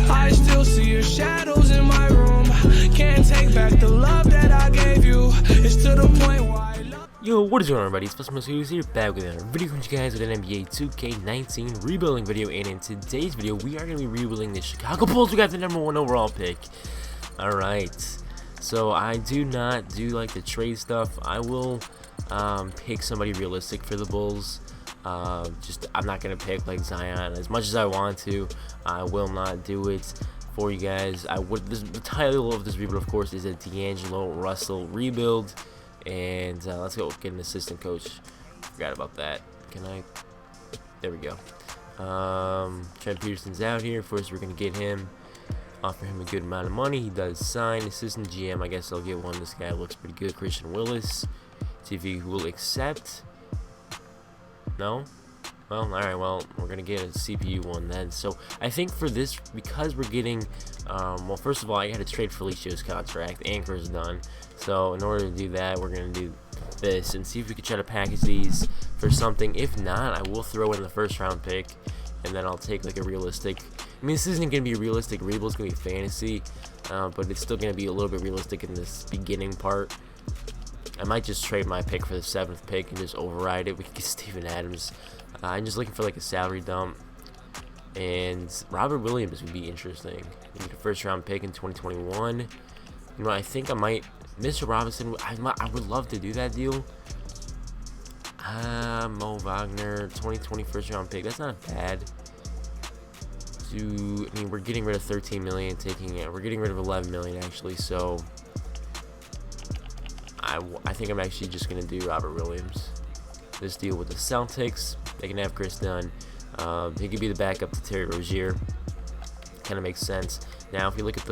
I still see your shadows in my room. Can't take back the love that I gave you. It's to the point where I love. Yo, what is going on, everybody? It's FreshMode Studios here, back with another video from you guys with an NBA 2K19 rebuilding video. And in today's video, we are going to be rebuilding the Chicago Bulls. We got the #1 overall pick. Alright, so I do not do like the trade stuff. I will pick somebody realistic for the Bulls. I'm not going to pick like Zion as much as I want to. I will not do it for you guys. The title of this rebuild, of course, is a D'Angelo Russell rebuild. And let's go get an assistant coach. Forgot about that. There we go. Trent Peterson's out here. First, we're going to get him. Offer him a good amount of money. He does sign. Assistant GM, I guess I'll get one. This guy looks pretty good. Christian Willis. See if he will accept. No? Well, alright, well, we're going to get a CPU one then. So, I think for this, because we're getting, well, first of all, I got to trade Felicia's contract. Anchor's done. So, in order to do that, we're going to do this and see if we can try to package these for something. If not, I will throw in the first round pick, and then I'll take, like, a realistic. I mean, this isn't going to be a realistic rebuild. It's going to be fantasy, but it's still going to be a little bit realistic in this beginning part. I might just trade my pick for the 7th pick and just override it. We can get Steven Adams. I'm just looking for like a salary dump. And Robert Williams would be interesting. We get a first round pick in 2021. You know, I think I might. Mr. Robinson, I would love to do that deal. Mo Wagner, 2020 first round pick. That's not bad. I mean, we're getting rid of 13 million, we're getting rid of 11 million actually. So I think I'm actually just going to do Robert Williams. This deal with the Celtics. They can have Chris Dunn. He could be the backup to Terry Rozier. Kind of makes sense. Now, if we look at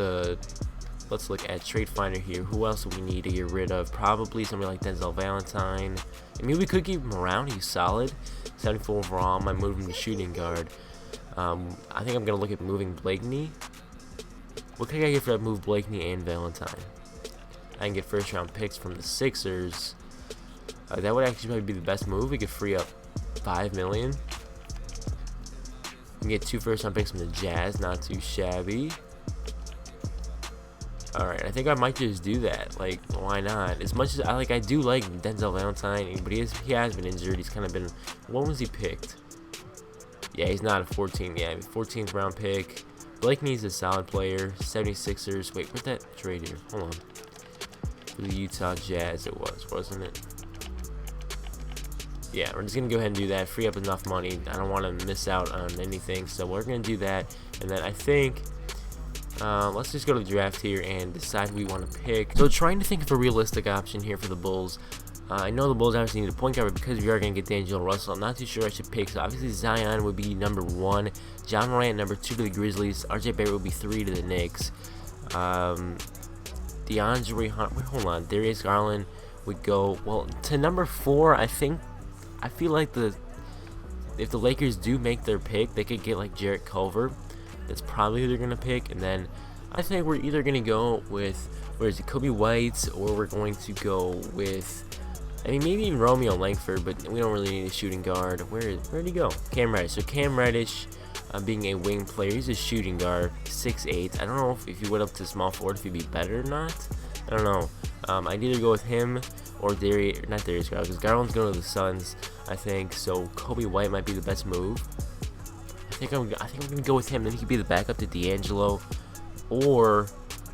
let's look at Trade Finder here. Who else do we need to get rid of? Probably somebody like Denzel Valentine. I mean, we could keep him around. He's solid. 74 overall. I might move him to shooting guard. I think I'm going to look at moving Blakeney. What can I get for that move, Blakeney and Valentine? I can get first round picks from the Sixers. That would actually probably be the best move. We could free up $5 million. We can get 2 first round picks from the Jazz. Not too shabby. Alright, I think I might just do that. Like, why not? As much as I do like Denzel Valentine, but he has been injured. He's kind of been. When was he picked? Yeah, he's not a 14th. Yeah, 14th round pick. Blakeney's a solid player. 76ers. Wait, where's that trade here? Hold on. The Utah Jazz it was, wasn't it? Yeah, we're just going to go ahead and do that. Free up enough money. I don't want to miss out on anything. So we're going to do that. And then I think, let's just go to the draft here and decide who we want to pick. So trying to think of a realistic option here for the Bulls. I know the Bulls obviously need a point guard, but because we are going to get D'Angelo Russell, I'm not too sure I should pick. So obviously Zion would be #1. John Morant #2 to the Grizzlies. RJ Barrett would be 3 to the Knicks. DeAndre Hunt, wait, hold on. Darius Garland would go, well, to #4. I feel like if the Lakers do make their pick, they could get like Jarrett Culver. That's probably who they're gonna pick. And then I think we're either gonna go with Kobe White, or we're going to go with, I mean, maybe even Romeo Langford, but we don't really need a shooting guard. Where'd he go? Cam Reddish. So Cam Reddish, being a wing player, he's a shooting guard, 6'8". I don't know if he went up to small forward, if he'd be better or not. I don't know. I'd either go with him or Darius Garland, because Garland's going to the Suns, I think. So Kobe White might be the best move. I think I'm gonna go with him. Then he could be the backup to D'Angelo, or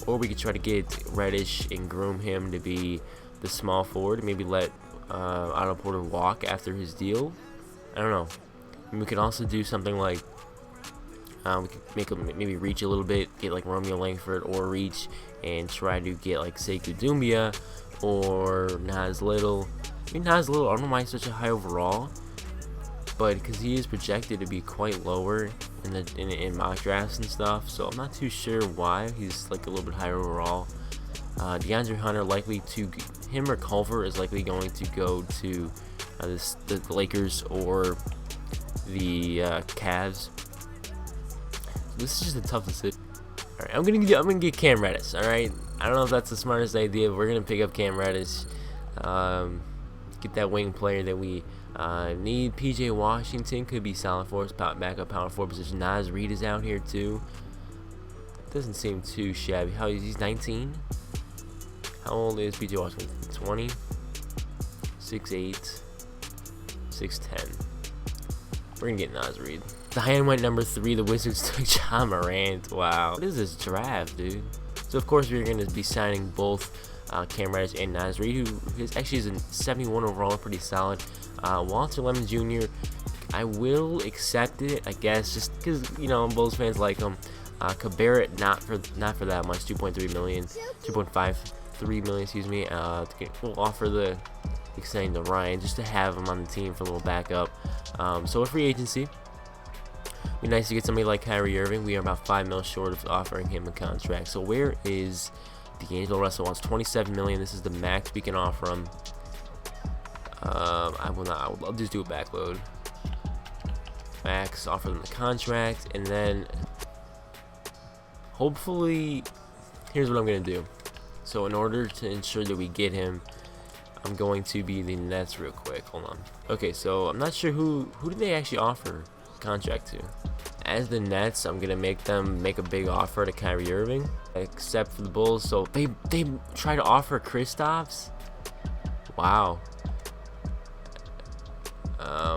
we could try to get Reddish and groom him to be the small forward. Maybe let Otto Porter walk after his deal. I don't know. And we could also do something like. We could make him maybe reach a little bit, get like Romeo Langford, or reach and try to get like Sekou Doumbia or Nas Little. I mean, Nas Little, I don't know why he's such a high overall, but because he is projected to be quite lower in mock drafts and stuff, so I'm not too sure why he's like a little bit higher overall. DeAndre Hunter him or Culver is likely going to go to the Lakers or the Cavs. This is just a tough decision. Alright, I'm gonna get Cam Reddish. Alright, I don't know if that's the smartest idea, but we're gonna pick up Cam Reddish. Get that wing player that we need. PJ Washington could be solid for us, backup power forward position. Nas Reed is out here too. Doesn't seem too shabby. How he's 19? How old is PJ Washington? 20? 6'8", 6'10". We're gonna get Naz Reid. The high-end went number 3. The Wizards took John Morant. Wow. What is this draft, dude? So of course we're gonna be signing both Cam Reddish and Naz Reid, who actually is a 71 overall, pretty solid. Walter Lemon Jr. I will accept it, I guess, just because Bulls fans like him. Cabarrett, not for that much, 2.3 million, 2.53 million, excuse me. We'll offer the extending to Ryan just to have him on the team for a little backup. So a free agency. Be nice to get somebody like Kyrie Irving. We are about $5 million short of offering him a contract. So where is D'Angelo Russell? Wants 27 million. This is the max we can offer him. I'll just do a backload. Max, offer them the contract, and then hopefully, here's what I'm gonna do. So in order to ensure that we get him, I'm going to be the Nets real quick. Hold on. Okay, so I'm not sure who did they actually offer contract to. As the Nets, I'm gonna make them make a big offer to Kyrie Irving, except for the Bulls. So they try to offer Kristaps. Wow.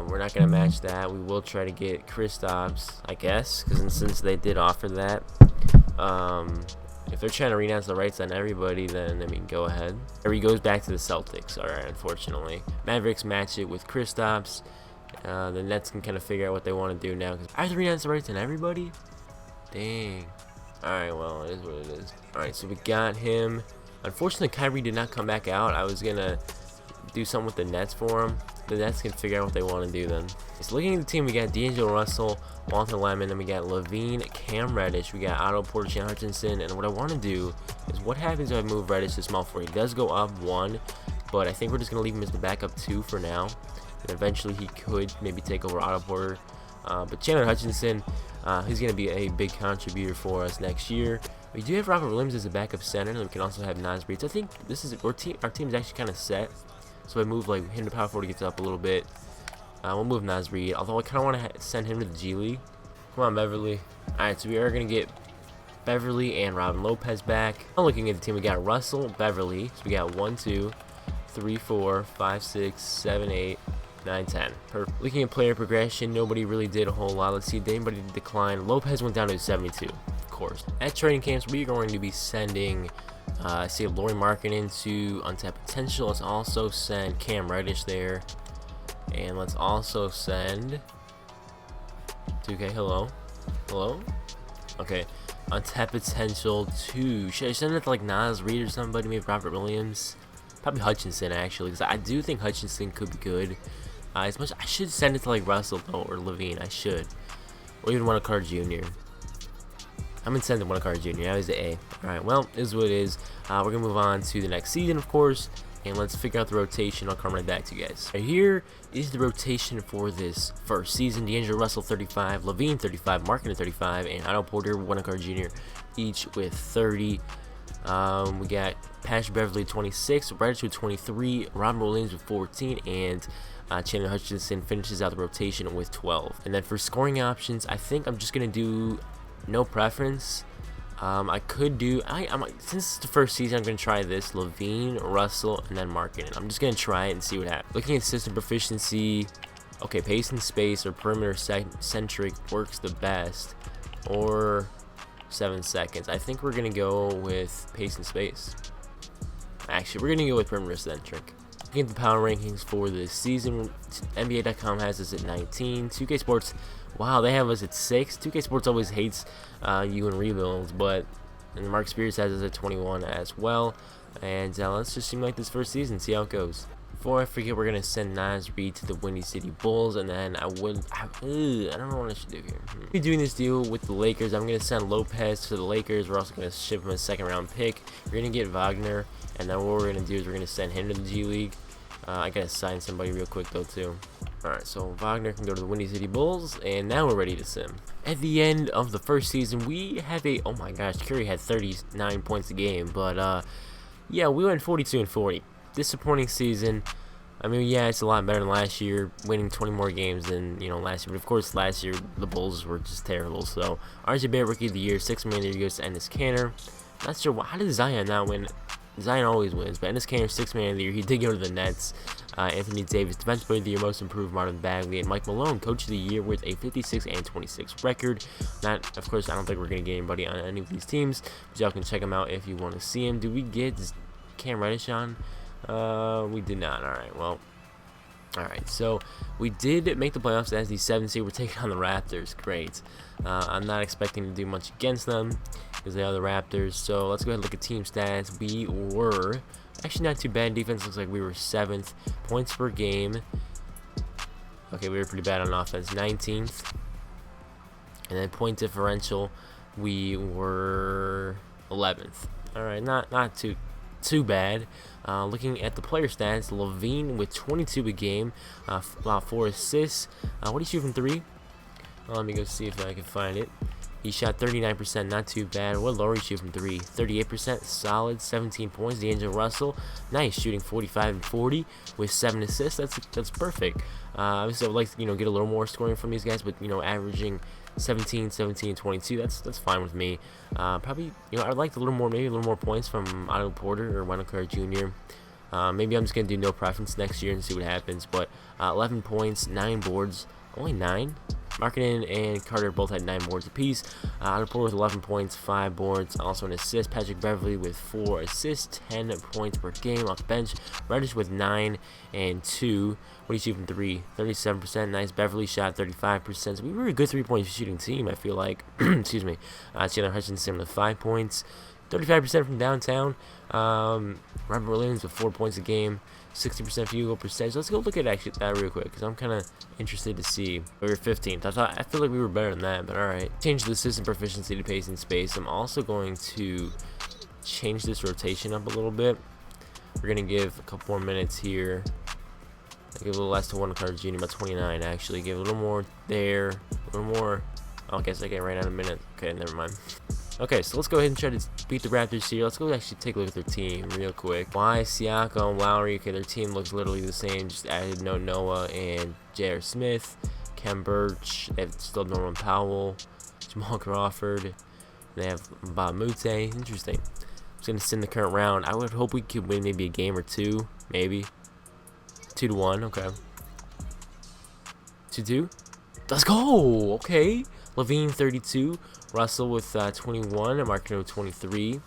We're not gonna match that. We will try to get Kristaps, I guess, because since they did offer that, if they're trying to renounce the rights on everybody, then I mean, go ahead. There he goes back to the Celtics. All right, unfortunately, Mavericks match it with Kristaps. The Nets can kind of figure out what they want to do now, because I have to renounce the rights on everybody. Dang. All right, well, it is what it is. All right, so we got him. Unfortunately, Kyrie did not come back out. I was gonna do something with the Nets for him. The Nets can figure out what they want to do then. So looking at the team, we got D'Angelo Russell, Walter Lemon, then we got Levine, Cam Reddish, we got Otto Porter, Chandler Hutchinson, and what I want to do is what happens if I move Reddish to small 4? He does go up 1, but I think we're just going to leave him as the backup 2 for now. And eventually he could maybe take over Otto Porter. But Chandler Hutchinson, he's going to be a big contributor for us next year. We do have Robert Williams as a backup center, and we can also have Naz Reid. So I think this is our team's actually kind of set. So I move like him to power forward, gets up a little bit. We'll move Naz Reid, although I kind of want to send him to the G League. Come on, Beverly. Alright, so we are going to get Beverly and Robin Lopez back. I'm looking at the team. We got Russell, Beverly. So we got 1, 2, 3, 4, 5, 6, 7, 8, 9, 10. Perfect. Looking at player progression, nobody really did a whole lot. Let's see, did anybody decline? Lopez went down to 72, of course. At training camps, we are going to be sending see Laurie Markkinen to Untapped Potential. Let's also send Cam Reddish there. And let's also send 2K, hello. Okay, Untapped Potential 2. Should I send it to like Naz Reid or somebody? Maybe Robert Williams? Probably Hutchinson, actually, because I do think Hutchinson could be good. As much I should send it to like Russell though, or Levine. I should, or even Wendell Carter Jr. I'm gonna send him Wendell Carter Jr. Now he's the A. Alright, well, this is what it is. We're gonna move on to the next season, of course, and let's figure out the rotation. I'll come right back to you guys. Right here is the rotation for this first season. D'Angelo Russell 35, Levine 35, Markkinen 35, and Otto Porter, Wendell Carter Jr. each with 30. We got Patrick Beverly 26, Reddish with 23, Robert Williams with 14, and Chandler Hutchinson finishes out the rotation with 12. And then for scoring options, I think I'm just gonna do no preference. I could do since it's the first season, I'm gonna try this: Levine, Russell, and then Markkinen. I'm just gonna try it and see what happens. Looking at system proficiency, okay, pace and space or perimeter centric works the best, or 7 seconds. I think we're gonna go with pace and space. Actually, we're gonna go with perimeter centric. Looking at the power rankings for this season, NBA.com has us at 19. 2K Sports, wow, they have us at 6. 2K Sports always hates you and rebuilds, but and Mark Spears has us at 21 as well. And let's just seem like this first season, see how it goes. Before I forget, we're gonna send Naz Reid to the Windy City Bulls, and then I don't know what I should do here. We're doing this deal with the Lakers. I'm gonna send Lopez to the Lakers. We're also gonna ship him a 2nd round pick. We're gonna get Wagner, and then what we're gonna do is we're gonna send him to the G League. I gotta sign somebody real quick though too. Alright, so Wagner can go to the Windy City Bulls, and now we're ready to sim. At the end of the first season, we have oh my gosh, Curry had 39 points a game, but yeah, we went 42 and 40. Disappointing season. I mean, yeah, it's a lot better than last year, winning 20 more games than, you know, last year. But of course, last year the Bulls were just terrible. So RJ Barrett Rookie of the Year, 6 man of the year goes to Enes Kanter. Not sure how did Zion not win. Zion always wins, but Enes Kanter, 6 man of the year. He did go to the Nets. Anthony Davis, Defensive Player of the Year, Most Improved, Marvin Bagley, and Mike Malone, Coach of the Year, with a 56 and 26 record. Not, of course, I don't think we're gonna get anybody on any of these teams, but y'all can check them out if you want to see them. Did we get Cam Reddish on? We did not. All right, well. Alright, so we did make the playoffs as the 7th seed. We're taking on the Raptors. Great. I'm not expecting to do much against them because they are the Raptors. So let's go ahead and look at team stats. We were actually not too bad. Defense looks like we were 7th. Points per game. Okay, we were pretty bad on offense. 19th. And then point differential, we were 11th. Alright, not too bad. Looking at the player stats, Levine with 22 a game, about 4 assists. What do you shoot from 3? Let me go see if I can find it. He shot 39%, not too bad. What Laurie shoot from 3? 38%, solid. 17 points. D'Angelo Russell, nice, shooting 45 and 40 with 7 assists. That's perfect. Obviously, I would like to get a little more scoring from these guys, but averaging 17, 22. That's fine with me. Probably, I'd like maybe a little more points from Otto Porter or Wendell Carter Jr. Maybe I'm just gonna do no preference next year and see what happens. But 11 points, 9 boards, only 9. Markkanen and Carter both had 9 boards apiece. Otto Porter with 11 points, 5 boards, also an assist. Patrick Beverly with 4 assists, 10 points per game off the bench. Reddish with 9 and 2. What do you shoot from 3? 37%. Nice. Beverly shot 35%. So we were a good 3-point shooting team, I feel like. Excuse me. Chandler Hutchinson with 5 points. 35% from downtown. Robert Williams with 4 points a game. 60% field goal percentage. Let's go look at actually that real quick because I'm kind of interested to see. We were 15th. I feel like we were better than that, but all right. Change the system proficiency to pace and space. I'm also going to change this rotation up a little bit. We're gonna give a couple more minutes here. Give a little less to Wendell Carter Jr. about 29 actually. Give a little more there. A little more. Oh, I guess I get right out a minute. Okay, never mind. Okay, so let's go ahead and try to beat the Raptors here. Let's go actually take a look at their team real quick. Siakam, Lowry. Okay, their team looks literally the same. Just added Noah and J.R. Smith. Kem Birch. They have still Norman Powell. Jamal Crawford. They have Bob Mute. Interesting. I'm just going to send the current round. I would hope we could win maybe a game or two. Maybe. 2-1. Okay. 2-2. Let's go. Okay. Levine 32. Russell with 21, Markkanen with 23,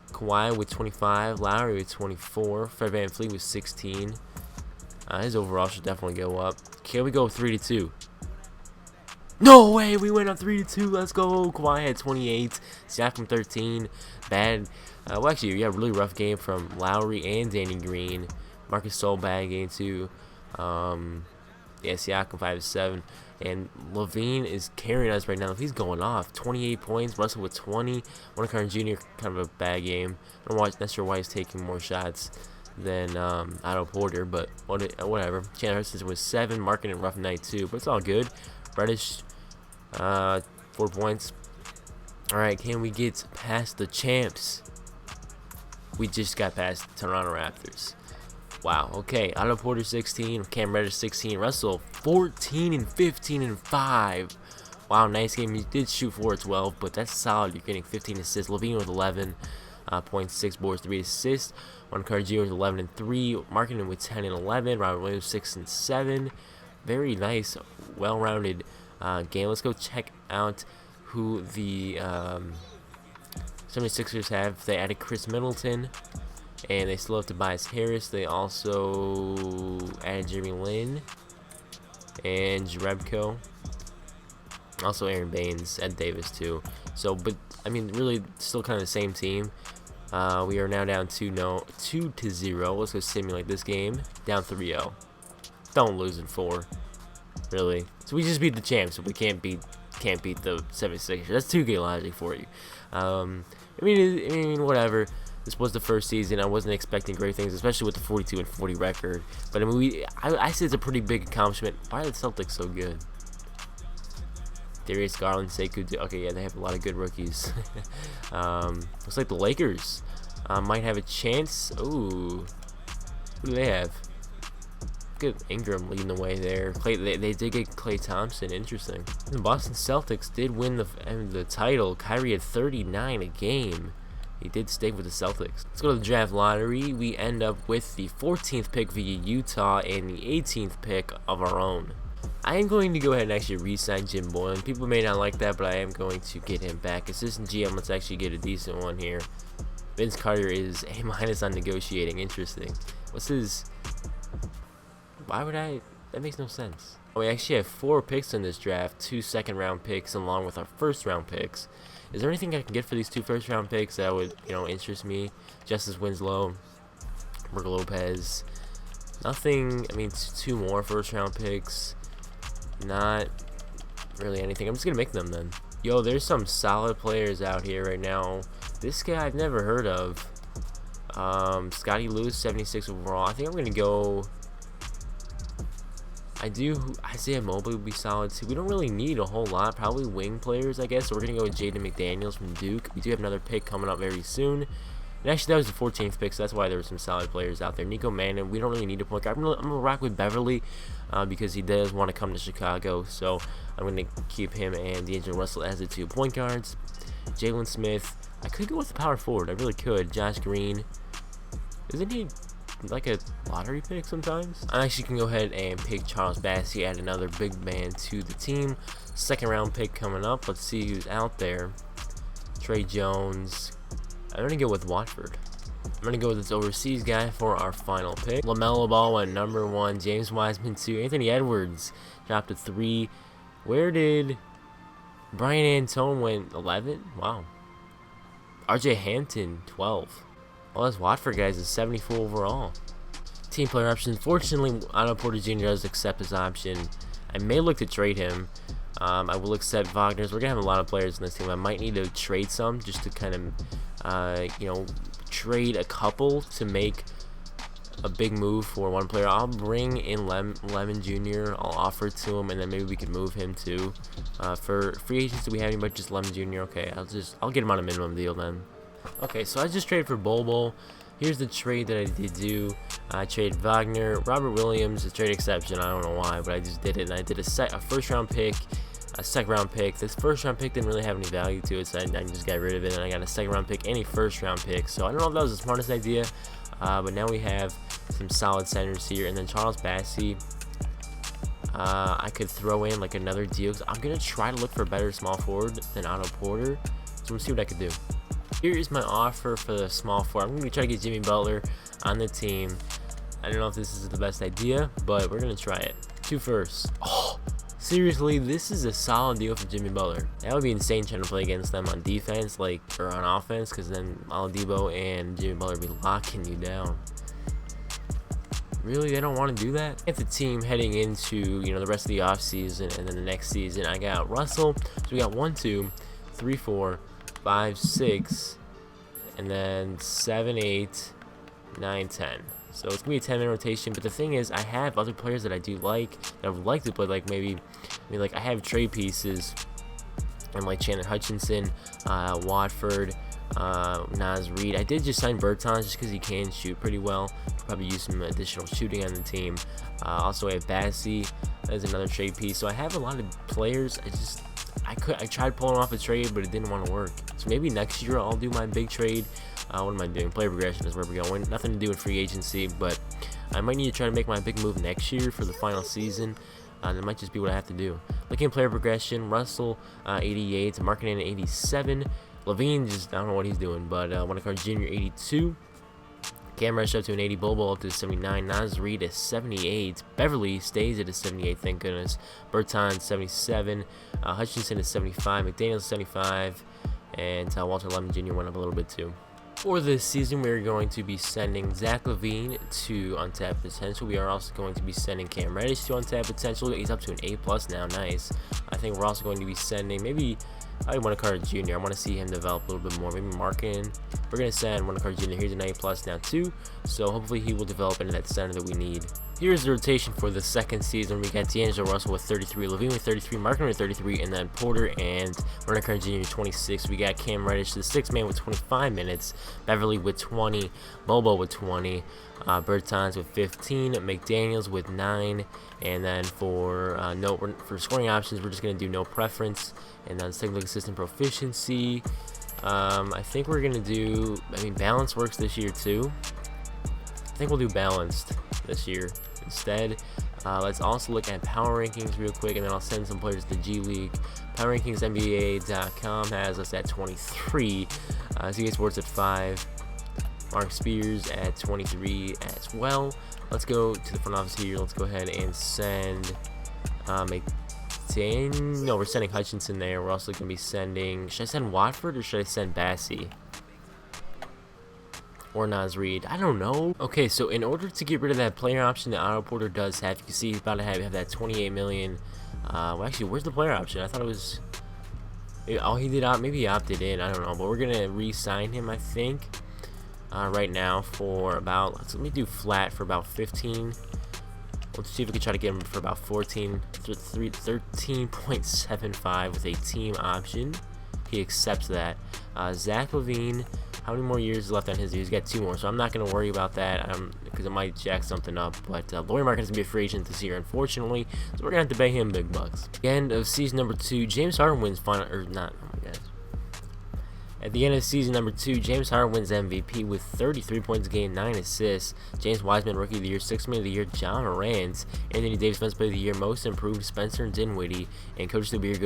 Kawhi with 25, Lowry with 24, Fred VanVleet with 16. His overall should definitely go up. Can we go 3-2? No way, we went up 3-2. Let's go. Kawhi had 28, Siakam 13. Bad. Well, actually, yeah, really rough game from Lowry and Danny Green. Marcus Gasol bad game too. Yeah, Siakam 5-7. And Levine is carrying us right now. He's going off. 28 points. Russell with 20. Wendell Carter Jr. kind of a bad game. I'm not sure why he's taking more shots than Otto Porter, but whatever. Chandler Hutchinson with 7. Markkanen rough night too, but it's all good. Reddish, 4 points. All right, can we get past the champs? We just got past Toronto Raptors. Wow, okay. Otto Porter 16, Cam Reddish 16, Russell 14 and 15 and 5. Wow, nice game. You did shoot 4 at 12, but that's solid. You're getting 15 assists. Levine with 11 points, 6 boards, 3 assists. Wendell Carter Jr. with 11 and 3. Markkanen with 10 and 11. Robert Williams 6 and 7. Very nice, well-rounded game. Let's go check out who the 76ers have. They added Chris Middleton. And they still have Tobias Harris. They also added Jeremy Lin and Jerebko. Also Aaron Baines, Ed Davis too. So, but I mean, really, still kind of the same team. We are now down 2-0. Let's go simulate this game. Down 3-0. Don't lose in 4. Really. So we just beat the champs. So we can't beat the 76ers. That's 2K logic for you. I mean, whatever. This was the first season. I wasn't expecting great things, especially with the 42 and 40 record. But I mean, I say it's a pretty big accomplishment. Why are the Celtics so good? Darius Garland, Sekou. Okay, yeah, they have a lot of good rookies. Looks like the Lakers might have a chance. Ooh, who do they have? Look at Ingram leading the way there. They did get Klay Thompson. Interesting. The Boston Celtics did win the title. Kyrie had 39 a game. He did stay with the Celtics. Let's go to the draft lottery. We end up with the 14th pick via Utah and the 18th pick of our own. I am going to go ahead and actually re-sign Jim Boylan. People may not like that, but I am going to get him back. Assistant GM, let's actually get a decent one here. Vince Carter is A- on negotiating. Interesting. What's his... Why would I... That makes no sense. We actually have 4 picks in this draft. 2 second-round picks along with our first-round picks. Is there anything I can get for these 2 first-round picks that would, interest me? Justice Winslow, Brook Lopez. Nothing. I mean, 2 more first-round picks. Not really anything. I'm just gonna make them then. Yo, there's some solid players out here right now. This guy I've never heard of. Scotty Lewis, 76 overall. I think I'm gonna go. Isaiah Mobley would be solid too. We don't really need a whole lot. Probably wing players, I guess. So we're gonna go with Jaden McDaniels from Duke. We do have another pick coming up very soon. And actually, that was the 14th pick, so that's why there were some solid players out there. Nico Manning, we don't really need a point guard. I'm gonna rock with Beverly because he does want to come to Chicago. So I'm gonna keep him and D'Angelo Russell as the 2 point guards. Jalen Smith, I could go with the power forward. I really could. Josh Green, isn't he like a lottery pick sometimes? I actually can go ahead and pick Charles Bassey, add another big man to the team. 2nd round pick coming up. Let's see who's out there. Trey Jones. I'm going to go with Watford. I'm going to go with this overseas guy for our final pick. LaMelo Ball went number 1. James Wiseman 2. Anthony Edwards dropped to 3. Where did Brian Antone went 11? Wow. RJ Hampton 12. Well, this Watford guys is 74 overall. Team player options. Fortunately, Otto Porter Jr. does accept his option. I may look to trade him. I will accept Wagner's. We're going to have a lot of players in this team. I might need to trade some just to kind of, trade a couple to make a big move for one player. I'll bring in Lemon Jr. I'll offer it to him, and then maybe we could move him too. For free agents, do we have anybody? Just Lemon Jr. Okay, I'll get him on a minimum deal then. Okay, so I just traded for Bobo. Here's the trade that I did do. I traded Wagner, Robert Williams, a trade exception. I don't know why, but I just did it. And I did a 1st round pick, a 2nd round pick. This 1st round pick didn't really have any value to it, so I just got rid of it. And I got a 2nd round pick and a 1st round pick. So I don't know if that was the smartest idea, but now we have some solid centers here. And then Charles Bassey, I could throw in like another deal. I'm going to try to look for a better small forward than Otto Porter. So we'll see what I could do. Here is my offer for the small forward. I'm going to try to get Jimmy Butler on the team. I don't know if this is the best idea, but we're going to try it. 2 firsts. Oh, seriously, this is a solid deal for Jimmy Butler. That would be insane trying to play against them on defense, or on offense, because then Oladipo and Jimmy Butler would be locking you down. Really, they don't want to do that? At the team heading into the rest of the offseason and then the next season, I got Russell. So we got 1, 2, 3, 4, 5, 6, and then 7, 8, 9, 10. So it's gonna be a 10-man rotation. But the thing is, I have other players that I do like that I would like to play. Like I have trade pieces and like Chandler Hutchinson, Watford, Naz Reid. I did just sign Bertans just because he can shoot pretty well. Could probably use some additional shooting on the team. Also, I have Bassey as another trade piece. So I have a lot of players. I tried pulling off a trade, but it didn't want to work. So maybe next year I'll do my big trade. What am I doing? Player progression is where we're going. Nothing to do with free agency, but I might need to try to make my big move next year for the final season. That might just be what I have to do. Looking at player progression, Russell 88, Markkanen 87, Levine I don't know what he's doing, but Wendell Jr. 82. Cam Rush up to an 80, Bobo up to 79, Naz Reid is 78, Beverly stays at a 78, thank goodness, Bertans 77, Hutchinson is 75, McDaniels 75, and Walter Lemon Jr. went up a little bit too. For this season, we're going to be sending Zach LaVine to Untapped Potential. We are also going to be sending Cam Reddish to Untapped Potential. He's up to an A+ now, nice. I think we're also going to be sending maybe Wendell Carter Jr. I want to see him develop a little bit more. Maybe Markkanen. We're going to send Wendell Carter Jr. Here's an A+ now too. So hopefully he will develop into that center that we need. Here's the rotation for the second season. We got D'Angelo Russell with 33, Levine with 33, Markin with 33, and then Porter and Werner Kern Jr. 26. We got Cam Reddish, the sixth man, with 25 minutes, Beverly with 20, Bobo with 20, Bertans with 15, McDaniels with 9, and then for scoring options, we're just going to do no preference, and then second look assistant proficiency. I think we're going to do, balance works this year too. I think we'll do balanced this year instead. Let's also look at power rankings real quick, and then I'll send some players to G League. Power rankings NBA.com has us at 23. CK Sports at 5. Mark Spears at 23 as well. Let's go to the front office here. Let's go ahead and send no, we're sending Hutchinson there. We're also going to be sending, should I send Watford or should I send Bassey? Or Nas Reed, I don't know. Okay, so in order to get rid of that player option that Otto Porter does have, you can see he's about to have that 28 million. Well, actually, where's the player option? I thought it was, oh, he did maybe he opted in, I don't know, but we're gonna re-sign him, I think, right now for about, let me do flat for about 15. Let's see if we can try to get him for about 13.75 with a team option. He accepts that. Zach LaVine, how many more years left on his deal? He's got 2 more, so I'm not going to worry about that because it might jack something up. But Laurie Markkanen is going to be a free agent this year, unfortunately, so we're going to have to pay him big bucks. At the end of season number 2, James Harden wins final, or not, oh my God. At the end of season number 2, James Harden wins MVP with 33 points gained, 9 assists. James Wiseman, Rookie of the Year, 6th Man of the Year, John Morant. Anthony Davis, Defensive Player of the Year, Most Improved, Spencer Dinwiddie. And Coach of the Year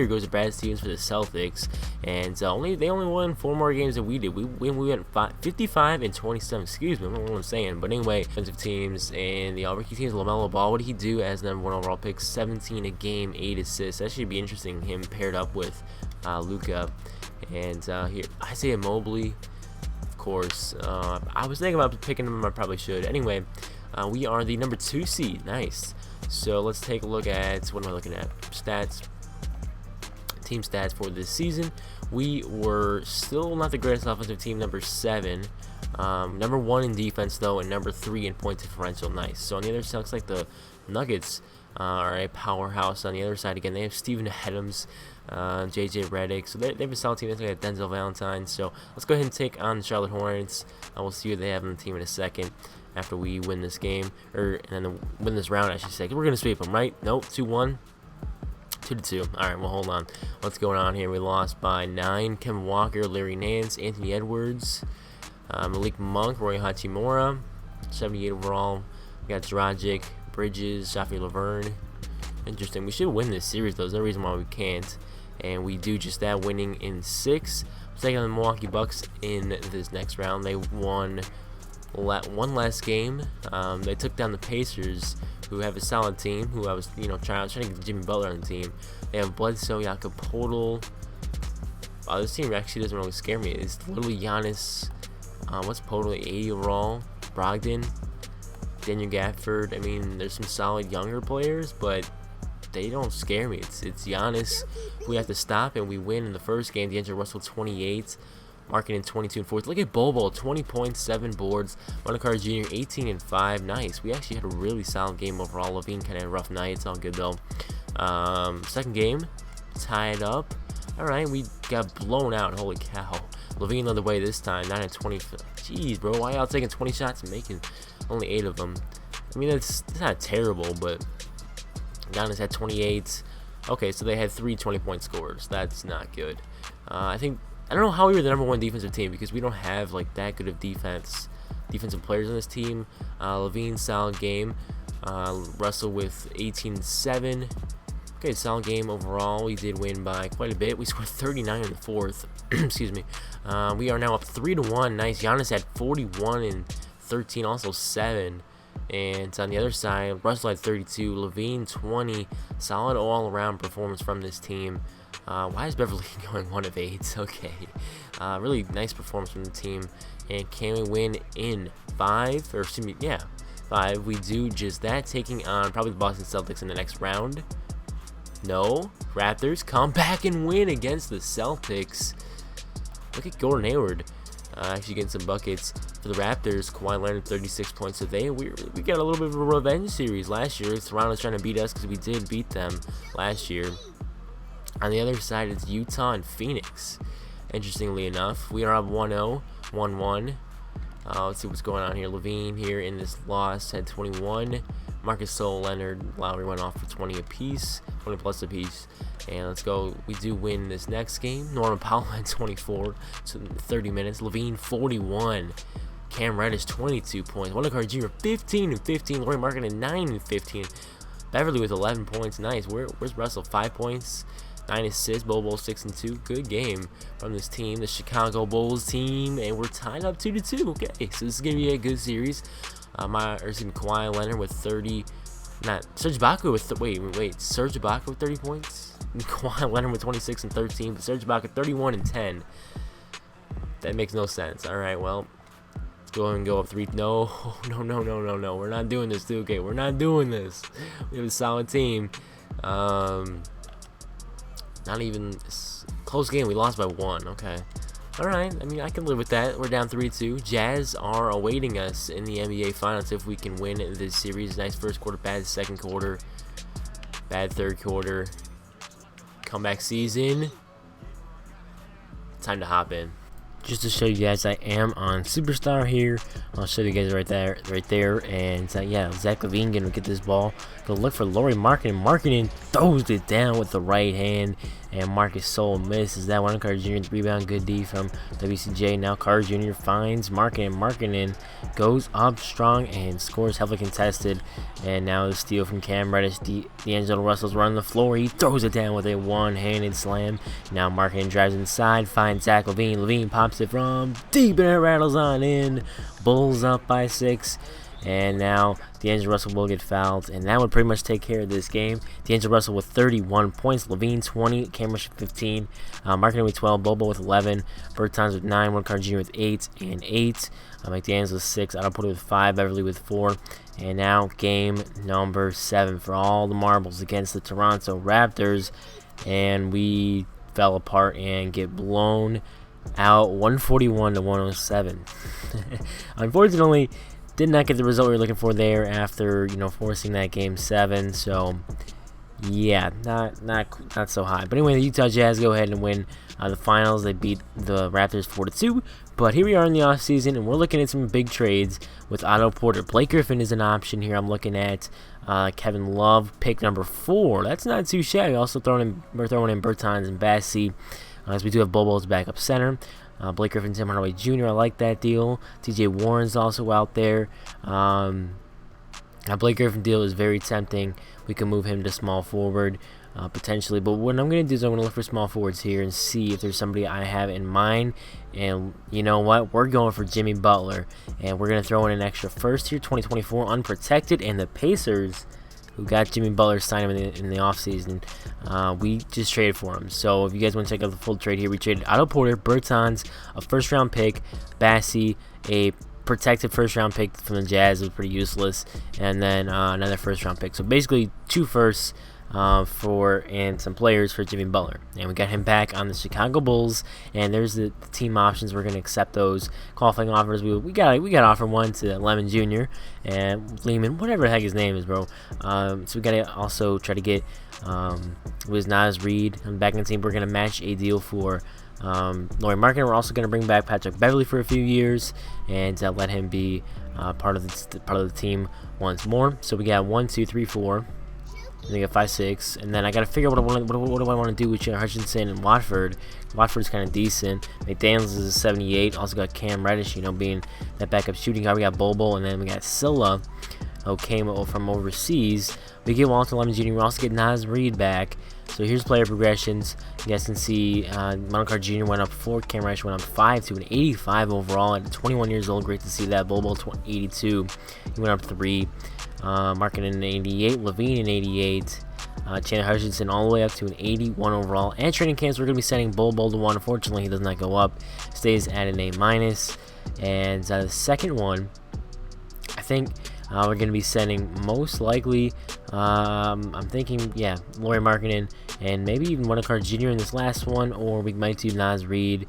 goes to Brad Stevens for the Celtics. And they only won 4 more games than we did. We went 55 and 27. Excuse me, I don't know what I'm saying. But anyway, defensive teams and the all-rookie teams. LaMelo Ball, what did he do as number 1 overall pick? 17 a game, 8 assists. That should be interesting. Him paired up with Luka. And here, Isaiah Mobley, of course. I was thinking about picking him. I probably should. Anyway, we are the number 2 seed. Nice. So let's take a look at, what am I looking at? Stats. Team stats for this season. We were still not the greatest offensive team, number 7. Number 1 in defense, though, and number 3 in point differential. Nice. So on the other side, looks like the Nuggets are a powerhouse. On the other side, again, they have Steven Adams, JJ Redick, so they have a solid team. They have Denzel Valentine. So let's go ahead and take on the Charlotte Hornets. We'll see who they have on the team in a second after we win this game, and then win this round, I should say. We're gonna sweep them, right? Nope, 2-1. 2-2. All right, well, hold on. What's going on here? We lost by 9. Kevin Walker, Larry Nance, Anthony Edwards, Malik Monk, Roy Hachimura, 78 overall. We got Dragic, Bridges, Shafi Laverne. Interesting. We should win this series, though. There's no reason why we can't. And we do just that, winning in 6. We're taking on the Milwaukee Bucks in this next round. They won one last game. They took down the Pacers, who have a solid team, who I was, trying to get Jimmy Butler on the team. They have Bledsoe, Jakob Poeltl. This team actually doesn't really scare me. It's literally Giannis. What's Poeltl? 80 overall. Brogdon, Daniel Gafford. There's some solid younger players, but they don't scare me. It's Giannis. We have to stop, and we win in the first game. D'Angelo Russell, 28. Marketing 22 and 4. Look at Bobo, 20 points, 7 boards. Monacar Jr., 18 and 5. Nice. We actually had a really solid game overall. Levine kind of had a rough night. It's all good though. Second game, tied up. All right, we got blown out. Holy cow. Levine led the way this time. 9 and 20. Jeez, bro. Why y'all taking 20 shots and making only 8 of them? That's not terrible, but Giannis had 28. Okay, so they had 3 20-point scores. That's not good. I don't know how we were the number 1 defensive team, because we don't have like that good of defensive players on this team. Levine, solid game. Russell with 18-7. Okay, solid game overall. We did win by quite a bit. We scored 39 in the 4th. Excuse me. We are now up 3-1. Nice. Giannis had 41 and 13, also 7. And on the other side, Russell had 32, Levine 20. Solid all-around performance from this team. Why is Beverly going 1 of 8? Okay. Really nice performance from the team. And can we win in 5? Or excuse me, yeah, 5. We do just that, taking on probably the Boston Celtics in the next round. No. Raptors come back and win against the Celtics. Look at Gordon Hayward. actually getting some buckets for the Raptors. Kawhi Leonard 36 points today. We got a little bit of a revenge series last year. Toronto's trying to beat us because we did beat them last year. On the other side, it's Utah and Phoenix. Interestingly enough, we are up 1-0, 1-1. Let's see what's going on here. Levine here in this loss had 21. Marcus Gasol, Leonard, Lowry went off for 20 apiece, 20 plus apiece. And let's go. We do win this next game. Norman Powell had 24, so 30 minutes. Levine 41. Cam Reddish 22 points. Wendell Carter Jr. 15 and 15. Lauri Markkanen 9 and 15. Beverly with 11 points. Nice. Where's Russell? 5 points. 9 assists. Bobo 6 and 2. Good game from this team, the Chicago Bulls team, and we're tied up 2-2. Okay, so this is gonna be a good series. Kawhi Leonard with 30. Serge Ibaka with Serge Ibaka with 30 points. And Kawhi Leonard with 26 and 13, but Serge Ibaka 31 and 10. That makes no sense. All right, well, let's go ahead and go up 3. No. We're not doing this, 2K. We're not doing this. We have a solid team. Not even close game. We lost by 1. Okay. All right. I mean, I can live with that. We're down 3-2. Jazz are awaiting us in the NBA Finals if we can win this series. Nice first quarter, bad second quarter, bad third quarter. Comeback season. Time to hop in. Just to show you guys, I am on Superstar here. I'll show you guys right there. And yeah, Zach LaVine gonna get this ball. Go look for Lauri Markkanen. Markkanen throws it down with the right hand, and Marcus Gasol misses that one. Carter Jr. rebound, good D from WCJ. Now Carter Jr. finds Markkanen. Markkanen goes up strong and scores, heavily contested. And now the steal from Cam Reddish. D'Angelo Russell's running the floor. He throws it down with a one-handed slam. Now Markkanen drives inside, finds Zach LaVine. LaVine pops it from deep, and it rattles on in. Bulls up by 6. And now D'Angelo Russell will get fouled, and that would pretty much take care of this game. D'Angelo Russell with 31 points, Levine 20, Cam Reddish 15, Markkanen with 12, Bobo with 11, Bertans with 9, Wendell Carter Jr. with 8 and 8, McDaniels with 6, Otto Porter with 5, Beverly with 4, and now game number 7 for all the marbles against the Toronto Raptors, and we fell apart and get blown out 141 to 107. Unfortunately, did not get the result we were looking for there after, forcing that game 7. So yeah, not so high. But anyway, the Utah Jazz go ahead and win the finals. They beat the Raptors 4-2. But here we are in the offseason, and we're looking at some big trades with Otto Porter. Blake Griffin is an option here. I'm looking at Kevin Love, pick number 4. That's not too shabby. Also we're throwing in Bertans and Bassey, as we do have Bobo's backup center. Blake Griffin, Tim Hardaway Jr., I like that deal. TJ Warren's also out there. Blake Griffin deal is very tempting. We can move him to small forward potentially. But what I'm going to do is I'm going to look for small forwards here and see if there's somebody I have in mind. And you know what? We're going for Jimmy Butler. And we're going to throw in an extra first here, 2024, unprotected. And the Pacers, who got Jimmy Butler signed him in the offseason, we just traded for him. So if you guys want to check out the full trade here, we traded Otto Porter, Bertans, a first-round pick, Bassey, a protected first-round pick from the Jazz, was pretty useless, and then another first-round pick. So basically 2 firsts and some players for Jimmy Butler, and we got him back on the Chicago Bulls. And there's the team options. We're gonna accept those qualifying offers. We got offer one to Lemon Jr. and Lehman, whatever the heck his name is, bro. So we gotta also try to get with Naz Reid back in the team. We're gonna match a deal for Lauri Markkanen. We're also gonna bring back Patrick Beverly for a few years and let him be part of the team once more. So we got 1, 2, 3, 4. And they got 5, 6, and then I gotta figure out what do I want to do with Hutchinson and Watford. Watford's kind of decent. McDaniels is a 78. Also got Cam Reddish, being that backup shooting guard. We got Bobo, and then we got Silla, who came from overseas. We get Walter Lemon Jr. We also get Naz Reid back. So here's player progressions. You guys can see Wendell Carter Jr. went up 4, Cam Reddish went up 5 to an 85 overall at 21 years old. Great to see that. Bobo 82. He went up 3. Markkanen in 88, Levine in 88, Chandler Hutchinson all the way up to an 81 overall. And training camps, we're going to be setting Bobo to 1. Unfortunately, he does not go up, stays at an A-. And the second one, I think we're going to be setting most likely, I'm thinking, yeah, Lauri Markkanen and maybe even Wendell Carter Jr. in this last one, or we might do Naz Reid.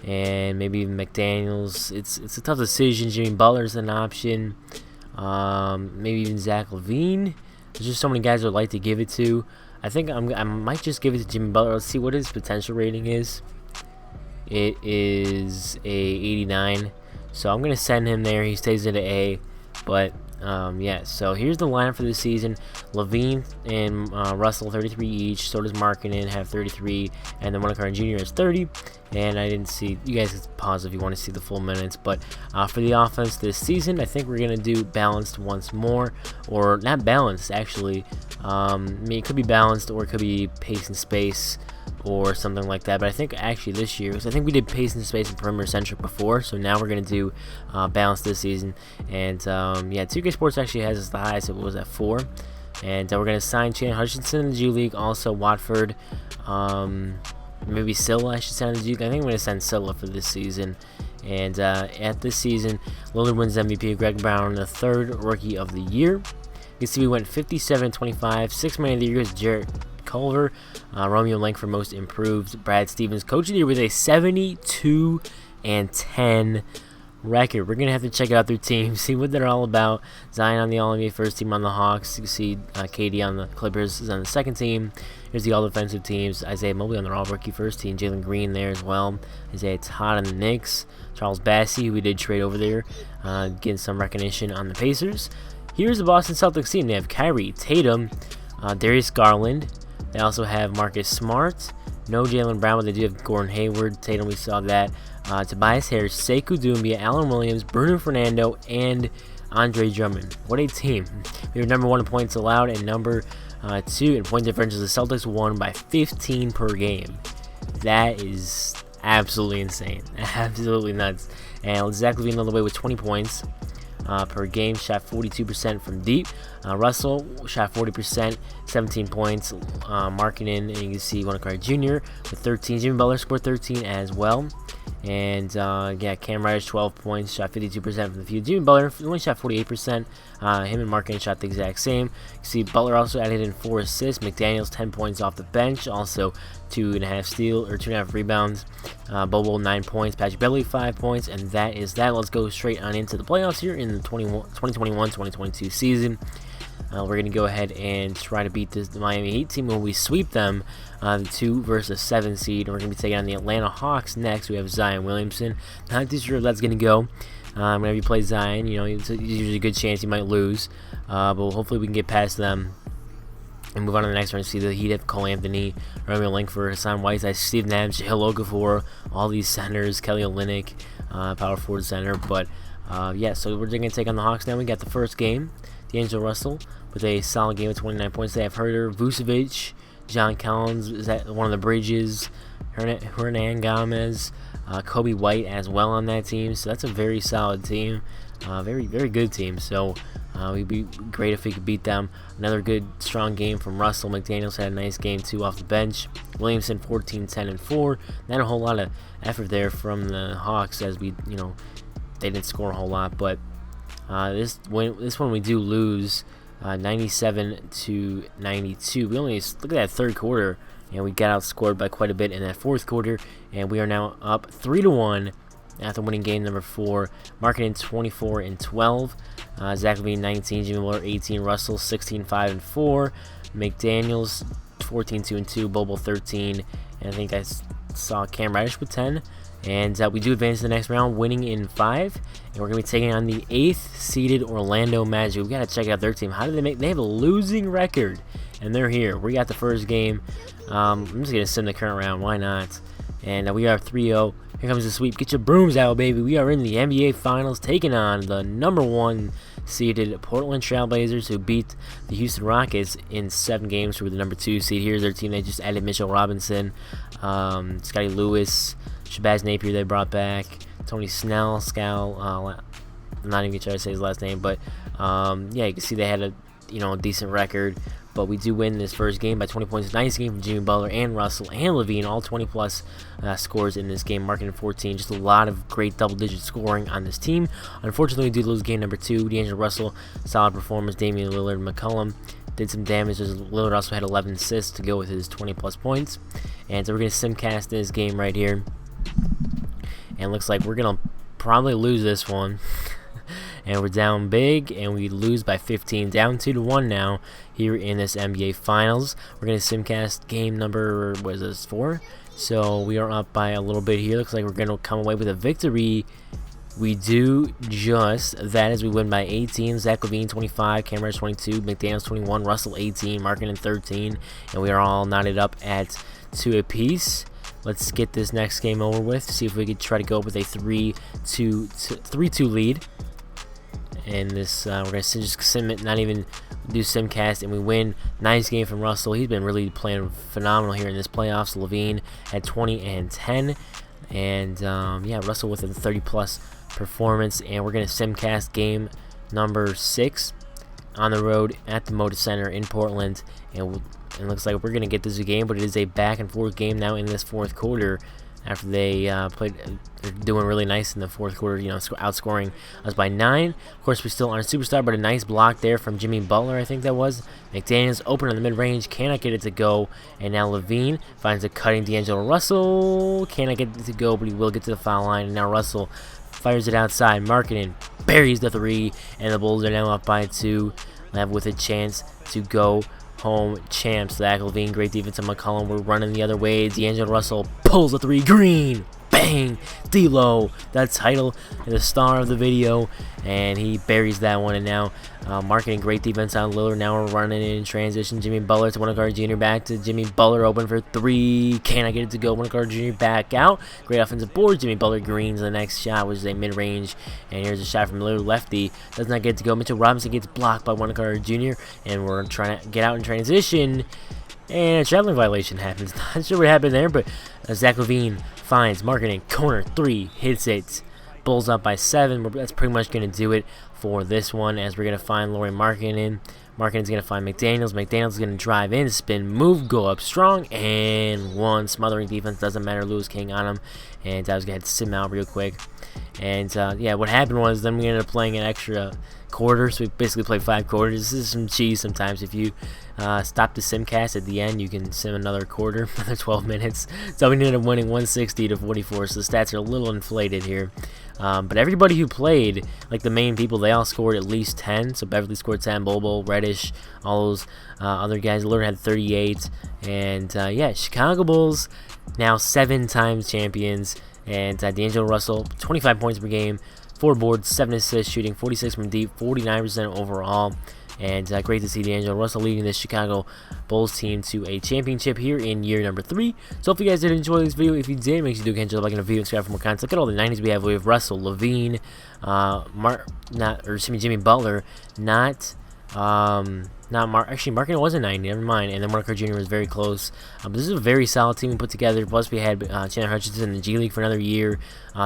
and maybe even McDaniels. It's a tough decision. Jimmy Butler's an option. Maybe even Zach LaVine. There's just so many guys I'd like to give it to. I think I might just give it to Jimmy Butler. Let's see what his potential rating is. It is a 89. So I'm going to send him there. He stays at an A. But, yeah, so here's the lineup for this season. LaVine and Russell, 33 each. So does Markkinen, have 33. And then Wendell Carter Jr. has 30. And I didn't see, you guys can pause if you want to see the full minutes. But for the offense this season, I think we're going to do balanced once more. Or not balanced, actually. I mean, it could be balanced or it could be pace and space or something like that. But I think actually this year, because I think we did pace and space and perimeter centric before, so now we're going to do balance this season. And yeah, 2K Sports actually has us the highest. It was at 4. And we're going to sign Chandler Hutchinson in the G League, also Watford, maybe Silla I should sign in the G League. I think I'm going to send Silla for this season. And at this season, Lillard wins MVP, Greg Brown the 3rd Rookie of the Year. You can see we went 57-25, 6 Man of the Year is Jarrett Culver, Romeo Langford Most Improved, Brad Stevens Coach of the Year with a 72-10 record. We're gonna have to check out their team, see what they're all about. Zion on the All-NBA first team on the Hawks. You can see KD on the Clippers is on the second team. Here's the all-defensive teams. Isaiah Mobley on their all-rookie first team. Jalen Green there as well. Isaiah Todd on the Knicks. Charles Bassey, who we did trade over there, getting some recognition on the Pacers. Here's the Boston Celtics team. They have Kyrie, Tatum, Darius Garland. They also have Marcus Smart. No Jaylen Brown, but they do have Gordon Hayward. Tatum, we saw that. Tobias Harris, Sekou Doumbia, Allen Williams, Bruno Fernando, and Andre Drummond. What a team. We were number 1 in points allowed and number 2 in point differentials. The Celtics won by 15 per game. That is absolutely insane. Absolutely nuts. And Zach LaVine on the way with 20 points. Per game, shot 42% from deep. Russell shot 40%, 17 points. Markkinen, and you can see Wendell Carter Jr. with 13. Jimmy Butler scored 13 as well. And yeah, Cam Reddish 12 points, shot 52% from the field. Jimmy Butler only shot 48%. Him and Markkinen shot the exact same. You see Butler also added in 4 assists. McDaniels 10 points off the bench, also 2.5 rebounds. Bobo 9 points. Patrick Beverley 5 points, and that is that. Let's go straight on into the playoffs here in the 2021-2022 season. We're going to go ahead and try to beat the Miami Heat team when we sweep them, the 2 versus 7 seed. And we're going to be taking on the Atlanta Hawks next. We have Zion Williamson. Not too sure if that's going to go. Whenever you play Zion, you know, it's usually a good chance you might lose. But hopefully we can get past them and move on to the next round. See the Heat have Cole Anthony, Romeo Langford, Hassan Whiteside, Steve Nash, Jahlil Okafor, all these centers, Kelly Olynyk, power forward center. But yeah, so we're going to take on the Hawks now. We got the first game. D'Angelo Russell with a solid game of 29 points. They have Herder, Vucevic, John Collins, is that one of the Bridges, Hernan Gomez, Kobe White as well on that team. So that's a very solid team, very good team. So we'd be great if we could beat them. Another good strong game from Russell. McDaniels had a nice game too off the bench. Williamson 14, 10, and 4. Not a whole lot of effort there from the Hawks, as we, you know, they didn't score a whole lot, but this one we do lose 97-92. We only look at that third quarter, and we got outscored by quite a bit in that fourth quarter, and we are now up 3-1 after winning game number 4. Markkinen 24 and 12, Zach LaVine 19, Jimmy Butler 18, Russell 16, 5 and 4, McDaniels 14, 2 and 2, Bobo 13, and I think I saw Cam Reddish with 10. And we do advance to the next round, winning in 5. And we're going to be taking on the 8th seeded Orlando Magic. We've got to check out their team. How did they make? They have a losing record, and they're here. We got the first game. I'm just going to send the current round. Why not? And we are 3-0. Here comes the sweep. Get your brooms out, baby. We are in the NBA Finals, taking on the number 1 seeded Portland Trailblazers, who beat the Houston Rockets in 7 games, who were the number 2 seed. Here's their team. They just added Mitchell Robinson, Scotty Lewis, Shabazz Napier they brought back, Tony Snell, I'm not even going to try to say his last name, but yeah, you can see they had a decent record. But we do win this first game by 20 points. Nice game from Jimmy Butler and Russell and LaVine, all 20-plus scores in this game, marking 14. Just a lot of great double-digit scoring on this team. Unfortunately, we do lose game number 2. D'Angelo Russell, solid performance. Damian Lillard, McCollum did some damage. Lillard also had 11 assists to go with his 20-plus points. And so we're going to simcast this game right here. and looks like we're gonna probably lose this one. And we're down big, and we lose by 15, down 2-1 now here in this NBA Finals. We're gonna simcast game number, what is this, 4? So we are up by a little bit here. Looks like we're gonna come away with a victory. We do just that as we win by 18. Zach LaVine 25, Cameron 22, McDaniels 21, Russell 18, Markkanen 13, and we are all knotted up at 2 apiece. Let's get this next game over with. See if we could try to go up with a 3-2 lead. And this we're gonna just sim it, not even do simcast, and we win. Nice game from Russell. He's been really playing phenomenal here in this playoffs. LaVine at 20 and 10, and yeah, Russell with a 30+ performance. And we're gonna simcast game number 6 on the road at the Moda Center in Portland, and it looks like we're gonna get this game, but it is a back and forth game now in this 4th quarter. After they they're doing really nice in the 4th quarter, you know, outscoring us by 9. Of course, we still aren't a superstar, but a nice block there from Jimmy Butler, I think that was. McDaniels open on the mid-range, cannot get it to go, and now LaVine finds a cutting D'Angelo Russell, cannot get it to go, but he will get to the foul line, and now Russell fires it outside. Markkanen buries the 3, and the Bulls are now up by 2, with a chance to go home champs. Zach LaVine, great defense on McCollum. We're running the other way. D'Angelo Russell pulls a 3. Green, bang, D-Lo, that title and the star of the video, and he buries that one. And now Markkanen, great defense on Lillard. Now we're running in transition. Jimmy Butler to Wendell Jr. back to Jimmy Butler, open for 3. Can I get it to go? Wendell Jr. back out. Great offensive board. Jimmy Butler greens the next shot, which is a mid-range, and here's a shot from Lillard, lefty. Does not get it to go. Mitchell Robinson gets blocked by Wendell Jr., and we're trying to get out in transition, and a traveling violation happens. Not sure what happened there, but Zach LaVine finds Markkanen, corner 3, hits it. Bulls up by 7. That's pretty much going to do it for this one, as we're going to find Lauri Markkanen. Markkanen's going to find McDaniels. McDaniels is going to drive in, spin, move, go up strong, and 1. Smothering defense, doesn't matter. Lewis King on him, and I was going to sim out real quick. And yeah, what happened was then we ended up playing an extra quarter, so we basically played 5 quarters. This is some cheese sometimes. If you stop the simcast at the end, you can sim another quarter, another 12 minutes. So we ended up winning 160-44, so the stats are a little inflated here. But everybody who played, like the main people, they all scored at least 10. So Beverly scored 10, Bobo, Reddish, all those other guys. Lillard had 38. And yeah, Chicago Bulls now 7 times champions. And D'Angelo Russell, 25 points per game, 4 boards, 7 assists, shooting 46 from deep, 49% overall. And great to see D'Angelo Russell leading this Chicago Bulls team to a championship here in year number 3. So if you guys did enjoy this video, if you did, make sure you do hit the like and a video and subscribe for more content. Look at all the 90s we have. We have Russell, LaVine, Jimmy Butler, actually Markkanen was a 90, never mind, and then Wendell Jr. was very close. But this is a very solid team we put together. Plus we had Chandler Hutchinson in the G League for another year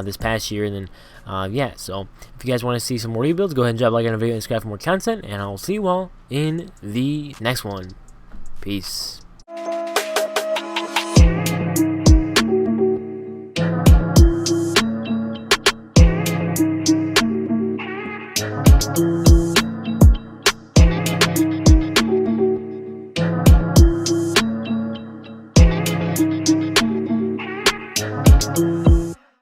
this past year, and then yeah, so if you guys want to see some more rebuilds, go ahead and drop a like on the video and subscribe for more content, and I'll see you all in the next one. Peace.